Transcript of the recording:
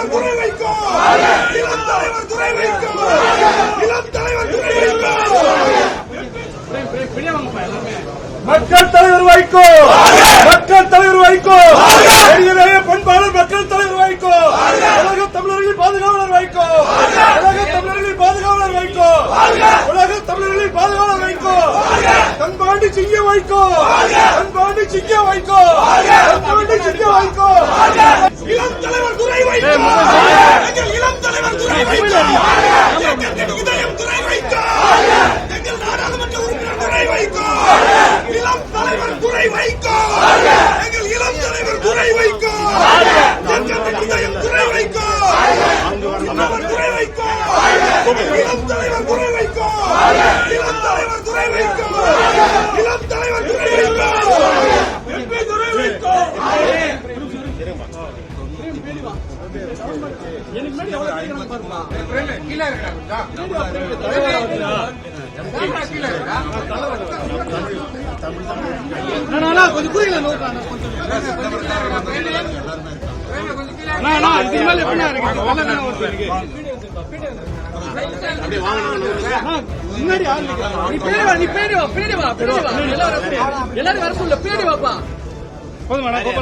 தலைவர் துரை வைகோ, இளம் தலைவர் துரை வைகோ, இளம் தலைவர் துரை வைகோ, மக்கள் தலைவர் வைகோ, மக்கள் தலைவர் வைகோ, பண்பாளர் மக்கள் தலைவர் வைகோ, உலக தமிழர்களின் பாதுகாவலர் வைகோ, உலக தமிழர்களின் பாதுகாவலர் வைகோ, உலக தமிழர்களின் பாதுகாவலர் வைகோ, தன்பாண்டி சிங்க வைகோ, தன்பாண்டி சிங்க வைகோ, தன்பாண்டி சிங்க வைகோ, இளம் தலைவர் துரை வைகோ, எங்கள் இளம் தலைவர் துரை வைகோ, எங்கள் இதயம் துரை வைகோ, எங்கள் நாடாளுமன்ற உறுப்பினர் துரை வைகோ, இளம் தலைவர் துரை வைகோ, எங்கள் இளம் தலைவர் துரை வைகோ, எங்கள் இதயம் துரை வைகோ, துரை வைகோ, இளம் தலைவர் துரை வைகோ, இளம் தலைவர் துரை வைகோ, இளம் தலைவர் துரை வைகோ, எம்பி துரை வைகோ. கொஞ்சம் புரியல எல்லாரும் வர சொல்ல பேடி வாப்பா போதும் இறங்கிட்ட